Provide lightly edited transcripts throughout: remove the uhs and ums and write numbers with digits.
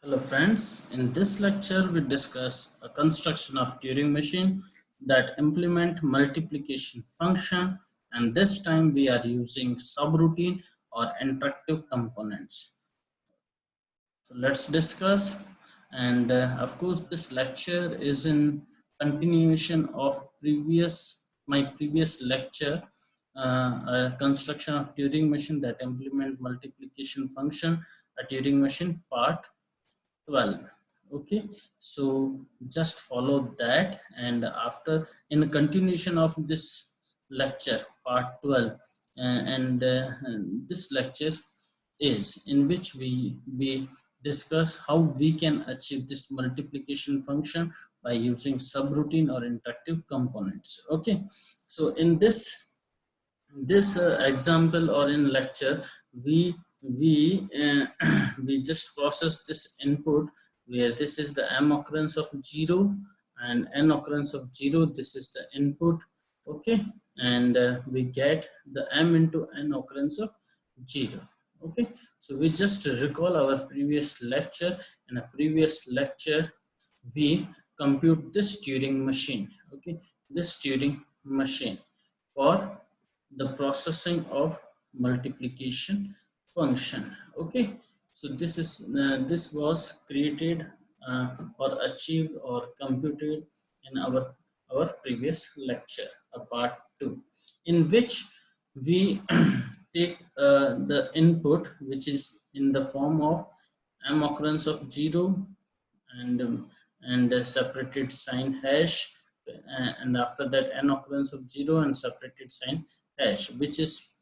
Hello friends, in this lecture we discuss a construction of Turing machine that implement multiplication function, and this time we are using subroutine or interactive components. So let's discuss, and of course this lecture is in continuation of my previous lecture, a construction of Turing machine that implement multiplication function, a Turing machine part 12. Okay, so just follow that, and after in the continuation of this lecture part 12, and this lecture is in which we discuss how we can achieve this multiplication function by using subroutine or interactive components. Okay, so in this example or in lecture, we we just process this input where this is the m occurrence of 0 and n occurrence of 0. This is the input. Okay, and we get the m into n occurrence of 0. Okay, so we just recall our previous lecture. In a previous lecture we compute this Turing machine. Okay, this Turing machine for the processing of multiplication function. Okay, so this was created or achieved or computed in our previous lecture, a part 2, in which we take the input, which is in the form of m occurrence of 0 and separated sign hash, and after that n occurrence of 0 and separated sign hash, which is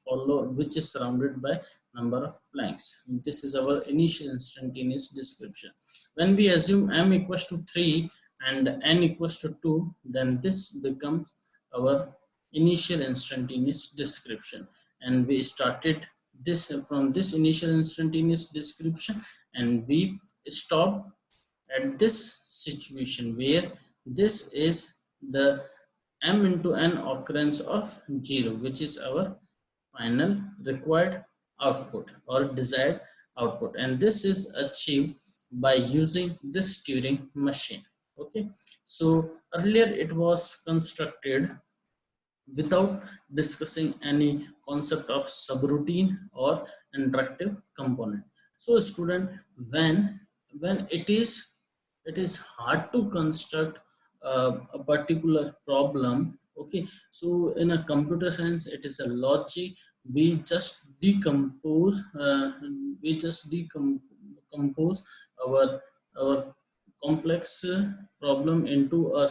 surrounded by number of blanks. This is our initial instantaneous description. When we assume m equals to 3 and n equals to 2, then this becomes our initial instantaneous description, and we started this from this initial instantaneous description, and we stop at this situation where this is the m into n occurrence of 0, which is our final required output or desired output, and this is achieved by using this Turing machine. Okay, so earlier it was constructed without discussing any concept of subroutine or interactive component. So student, when it is hard to construct a particular problem. Okay, so in a computer science it is a logic. We just decompose our complex problem into a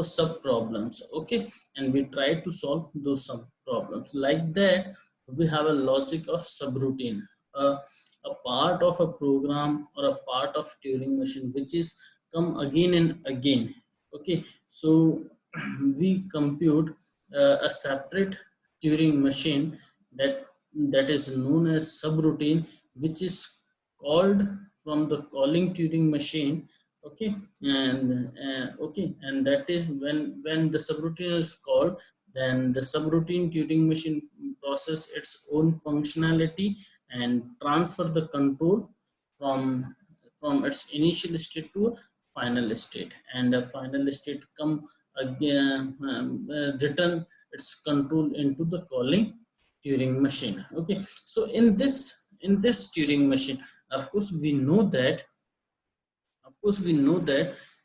sub problems. Okay, and we try to solve those sub problems. Like that, we have a logic of subroutine, a part of a program or a part of Turing machine which is come again and again. Okay, so we compute a separate Turing machine that is known as subroutine, which is called from the calling Turing machine. Okay, and that is when the subroutine is called, then the subroutine Turing machine process its own functionality and transfer the control from its initial state to a final state, and the final state come again, return its control into the calling Turing machine. Okay, so in this Turing machine, of course we know that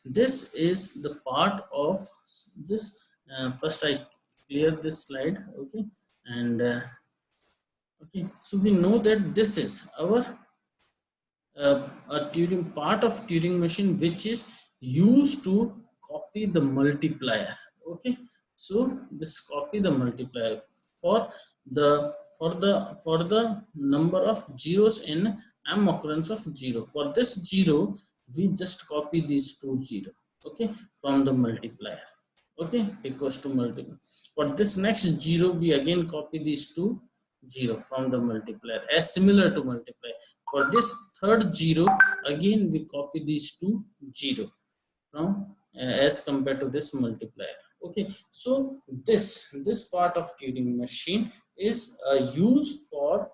this is the part of this. First I clear this slide. Okay, and okay, so we know that this is our a Turing part of Turing machine which is used to copy the multiplier. Okay, so this copy the multiplier for the number of zeros in m occurrence of 0. For this 0, we just copy these two 0. Okay, from the multiplier. Okay, equals to multiplier. For this next 0, we again copy these two 0 from the multiplier as similar to multiplier. For this third 0, again we copy these two 0 from as compared to this multiplier. Okay, so this part of Turing machine is used for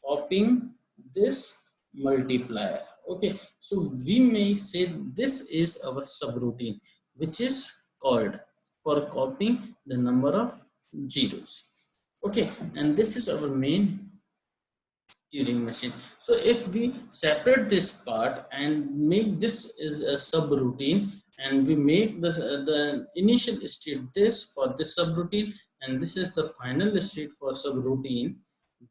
copying this multiplier. Okay, so we may say this is our subroutine, which is called for copying the number of zeros. Okay, and this is our main Turing machine. So if we separate this part and make this is a subroutine, and we make the initial state this for this subroutine, and this is the final state for subroutine,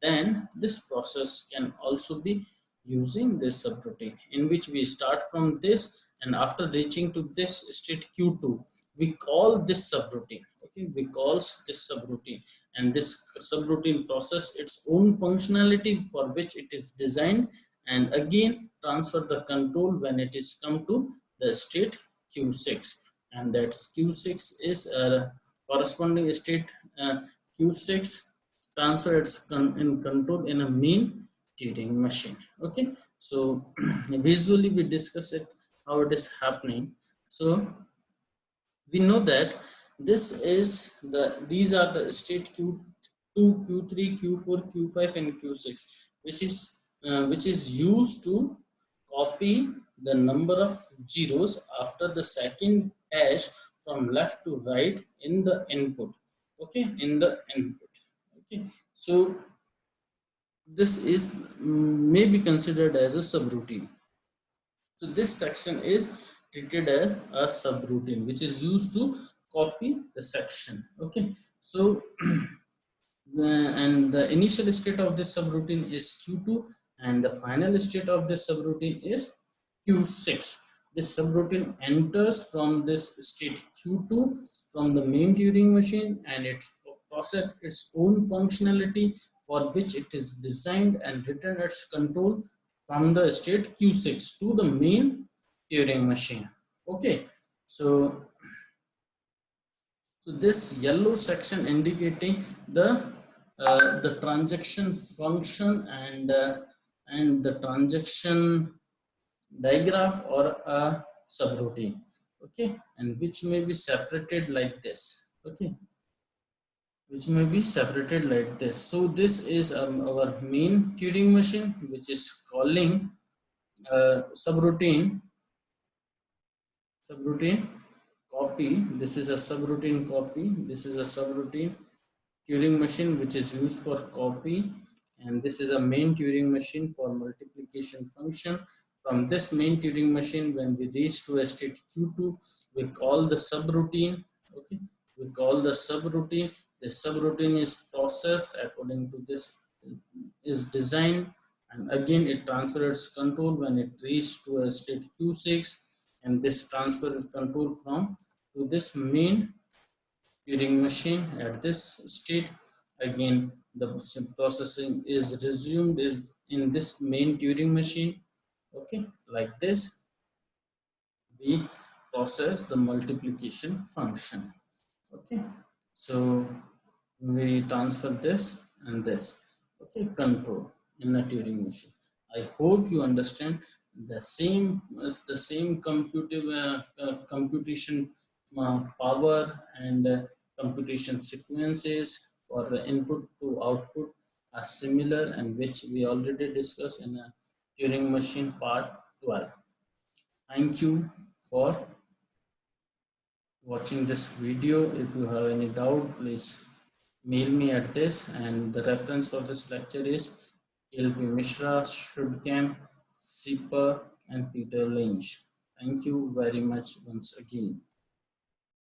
then this process can also be using this subroutine, in which we start from this, and after reaching to this state Q2, we call this subroutine. Okay, we calls this subroutine, and this subroutine process its own functionality for which it is designed, and again transfer the control when it is come to the state Q6, and that Q6 is a corresponding state. Q6 transfer its in control in a main Turing machine. Okay, so visually we discuss it how it is happening. So we know that these are the state Q2, Q3, Q4, Q5, and Q6, which is used to copy the number of zeros after the second hash from left to right in the input. Okay, in the input. Okay, so this is may be considered as a subroutine. So this section is treated as a subroutine, which is used to copy the section. Okay, so and the initial state of this subroutine is Q2, and the final state of this subroutine is Q6. This subroutine enters from this state Q2 from the main Turing machine, and it processes its own functionality for which it is designed, and return its control from the state Q6 to the main Turing machine. Okay, so this yellow section indicating the transaction function, and the transaction digraph or a subroutine. Okay, and which may be separated like this. Okay, which may be separated like this. So this is our main Turing machine, which is calling subroutine copy. This is a subroutine copy. This is a subroutine Turing machine which is used for copy, and this is a main Turing machine for multiplication function. From this main Turing machine, when we reach to a state Q2, we call the subroutine. Okay, we call the subroutine. The subroutine is processed according to this is designed, and again it transfers control when it reaches to a state Q6, and this transfers control from to this main Turing machine at this state. Again the processing is resumed is in this main Turing machine. Okay, like this we process the multiplication function. Okay, so we transfer this and this. Okay, control in a Turing machine. I hope you understand the same computation power and computation sequences for the input to output are similar, and which we already discussed in a Turing machine part 12. Thank you for watching this video. If you have any doubt, please mail me at this, and the reference for this lecture is LP Mishra, Shudcamp, SIPA, and Peter Lynch. Thank you very much once again.